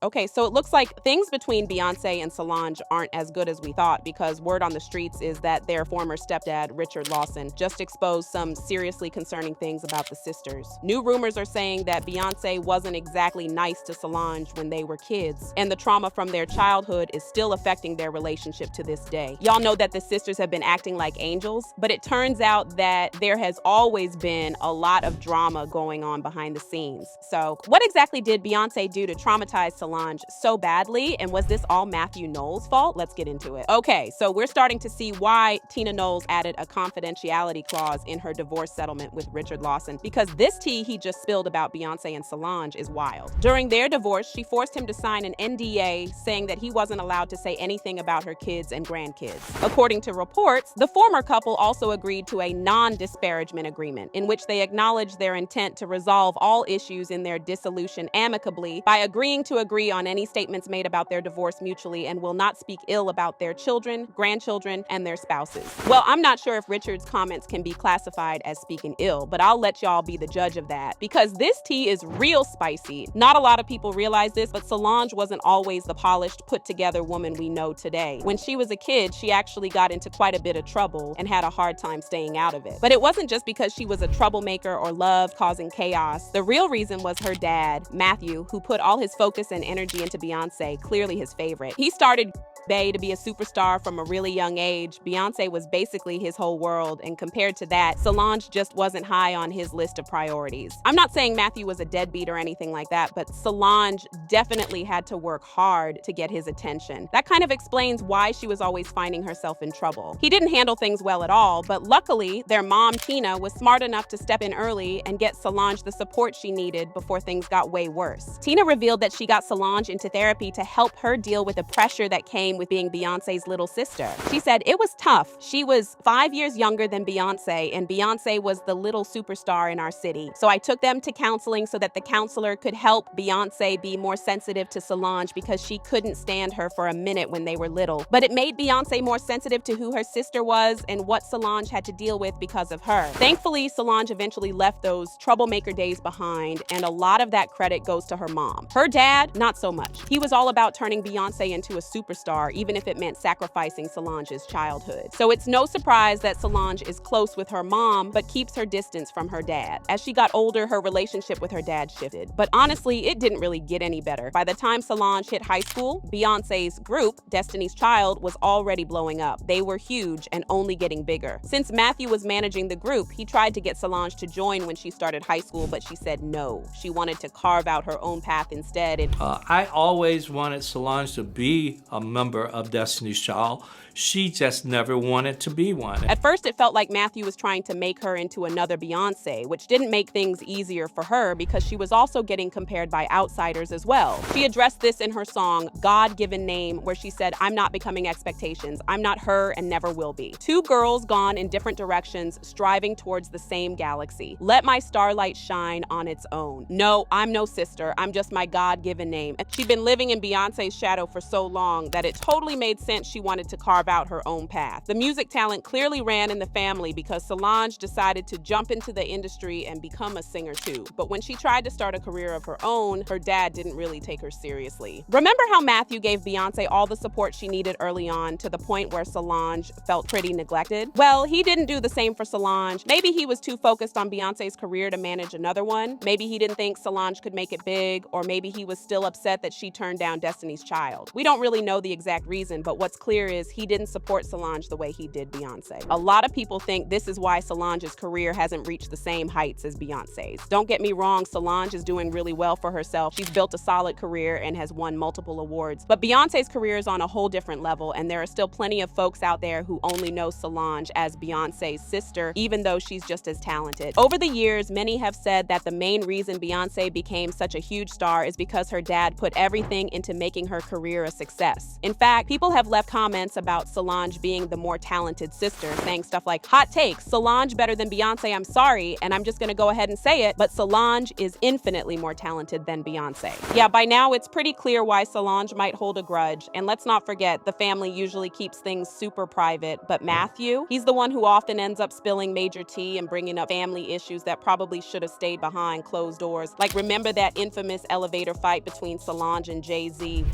Okay, so it looks like things between Beyonce and Solange aren't as good as we thought because word on the streets is that their former stepdad, Richard Lawson, just exposed some seriously concerning things about the sisters. New rumors are saying that Beyonce wasn't exactly nice to Solange when they were kids, and the trauma from their childhood is still affecting their relationship to this day. Y'all know that the sisters have been acting like angels, but it turns out that there has always been a lot of drama going on behind the scenes. So, what exactly did Beyonce do to traumatize Solange so badly, and was this all Matthew Knowles' fault? Let's get into it. Okay, so we're starting to see why Tina Knowles added a confidentiality clause in her divorce settlement with Richard Lawson, because this tea he just spilled about Beyonce and Solange is wild. During their divorce, she forced him to sign an NDA saying that he wasn't allowed to say anything about her kids and grandkids. According to reports, the former couple also agreed to a non-disparagement agreement in which they acknowledged their intent to resolve all issues in their dissolution amicably by agreeing to agree on any statements made about their divorce mutually and will not speak ill about their children, grandchildren, and their spouses. Well, I'm not sure if Richard's comments can be classified as speaking ill, but I'll let y'all be the judge of that because this tea is real spicy. Not a lot of people realize this, but Solange wasn't always the polished, put-together woman we know today. When she was a kid, she actually got into quite a bit of trouble and had a hard time staying out of it. But it wasn't just because she was a troublemaker or loved causing chaos. The real reason was her dad, Matthew, who put all his focus and energy into Beyonce, clearly his favorite. He started Bey to be a superstar from a really young age. Beyonce was basically his whole world, and compared to that, Solange just wasn't high on his list of priorities. I'm not saying Matthew was a deadbeat or anything like that, but Solange definitely had to work hard to get his attention. That kind of explains why she was always finding herself in trouble. He didn't handle things well at all, but luckily, their mom, Tina, was smart enough to step in early and get Solange the support she needed before things got way worse. Tina revealed that she got Solange into therapy to help her deal with the pressure that came with being Beyonce's little sister. She said it was tough. She was 5 years younger than Beyonce, and Beyonce was the little superstar in our city. So I took them to counseling so that the counselor could help Beyonce be more sensitive to Solange because she couldn't stand her for a minute when they were little. But it made Beyonce more sensitive to who her sister was and what Solange had to deal with because of her. Thankfully, Solange eventually left those troublemaker days behind, and a lot of that credit goes to her mom. Her dad, not so much. He was all about turning Beyonce into a superstar, even if it meant sacrificing Solange's childhood. So it's no surprise that Solange is close with her mom, but keeps her distance from her dad. As she got older, her relationship with her dad shifted. But honestly, it didn't really get any better. By the time Solange hit high school, Beyonce's group, Destiny's Child, was already blowing up. They were huge and only getting bigger. Since Matthew was managing the group, he tried to get Solange to join when she started high school, but she said no. She wanted to carve out her own path instead. I always wanted Solange to be a member of Destiny's Child. She just never wanted to be one. At first, it felt like Matthew was trying to make her into another Beyonce, which didn't make things easier for her because she was also getting compared by outsiders as well. She addressed this in her song, God-Given Name, where she said, "I'm not becoming expectations. I'm not her and never will be." Two girls gone in different directions, striving towards the same galaxy. Let my starlight shine on its own. No, I'm no sister. I'm just my God-given name. She'd been living in Beyonce's shadow for so long that it totally made sense she wanted to carve out her own path. The music talent clearly ran in the family because Solange decided to jump into the industry and become a singer too. But when she tried to start a career of her own, her dad didn't really take her seriously. Remember how Matthew gave Beyonce all the support she needed early on to the point where Solange felt pretty neglected? Well, he didn't do the same for Solange. Maybe he was too focused on Beyonce's career to manage another one. Maybe he didn't think Solange could make it big, or maybe he was still upset that she turned down Destiny's Child. We don't really know the exact reason, but what's clear is he didn't support Solange the way he did Beyonce. A lot of people think this is why Solange's career hasn't reached the same heights as Beyonce's. Don't get me wrong, Solange is doing really well for herself. She's built a solid career and has won multiple awards. But Beyonce's career is on a whole different level, and there are still plenty of folks out there who only know Solange as Beyonce's sister, even though she's just as talented. Over the years, many have said that the main reason Beyonce became such a huge star is because her dad put everything into making her career a success. In fact, people have left comments about Solange being the more talented sister, saying stuff like, hot takes, Solange better than Beyonce, I'm sorry, and I'm just gonna go ahead and say it, but Solange is infinitely more talented than Beyonce. Yeah, by now it's pretty clear why Solange might hold a grudge, and let's not forget, the family usually keeps things super private, but Matthew, he's the one who often ends up spilling major tea and bringing up family issues that probably should have stayed behind closed doors. Like, remember that infamous elevator fight between Solange and Jay-Z?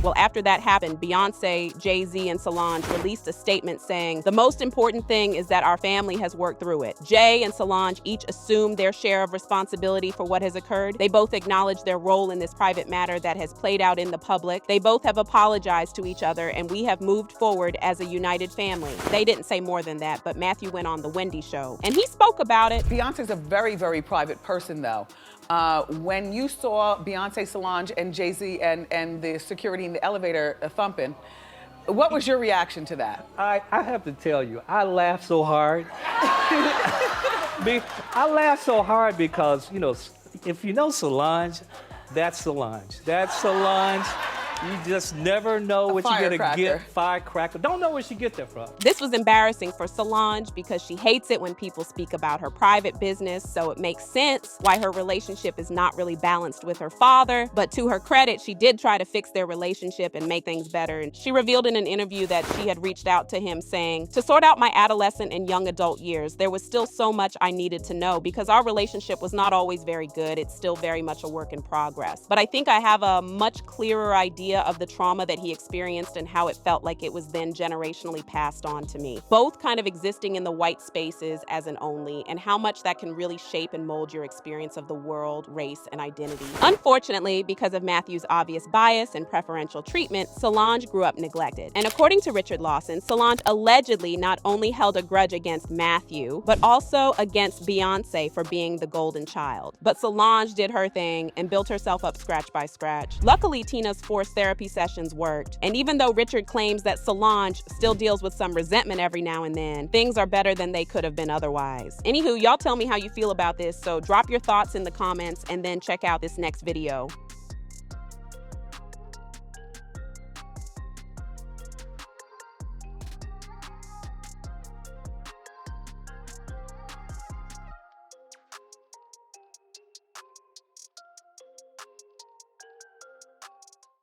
Well, after that happened, Beyonce, Jay-Z, and Solange released a statement saying, the most important thing is that our family has worked through it. Jay and Solange each assumed their share of responsibility for what has occurred. They both acknowledged their role in this private matter that has played out in the public. They both have apologized to each other, and we have moved forward as a united family. They didn't say more than that, but Matthew went on The Wendy Show, and he spoke about it. Beyonce's a very, very private person, though. When you saw Beyonce, Solange, and Jay-Z and the security in the elevator thumping, what was your reaction to that? I have to tell you, I laughed so hard. I laughed so hard because, you know, if you know Solange, that's Solange. That's Solange. You just never know what you're gonna get. Firecracker. Don't know where she get that from. This was embarrassing for Solange because she hates it when people speak about her private business, so it makes sense why her relationship is not really balanced with her father. But to her credit, she did try to fix their relationship and make things better. And she revealed in an interview that she had reached out to him saying, to sort out my adolescent and young adult years, there was still so much I needed to know because our relationship was not always very good. It's still very much a work in progress. But I think I have a much clearer idea of the trauma that he experienced and how it felt like it was then generationally passed on to me. Both kind of existing in the white spaces as an only, and how much that can really shape and mold your experience of the world, race, and identity. Unfortunately, because of Matthew's obvious bias and preferential treatment, Solange grew up neglected. And according to Richard Lawson, Solange allegedly not only held a grudge against Matthew, but also against Beyonce for being the golden child. But Solange did her thing and built herself up scratch by scratch. Luckily, Tina's forced therapy sessions worked. And even though Richard claims that Solange still deals with some resentment every now and then, things are better than they could have been otherwise. Anywho, y'all tell me how you feel about this, so drop your thoughts in the comments and then check out this next video.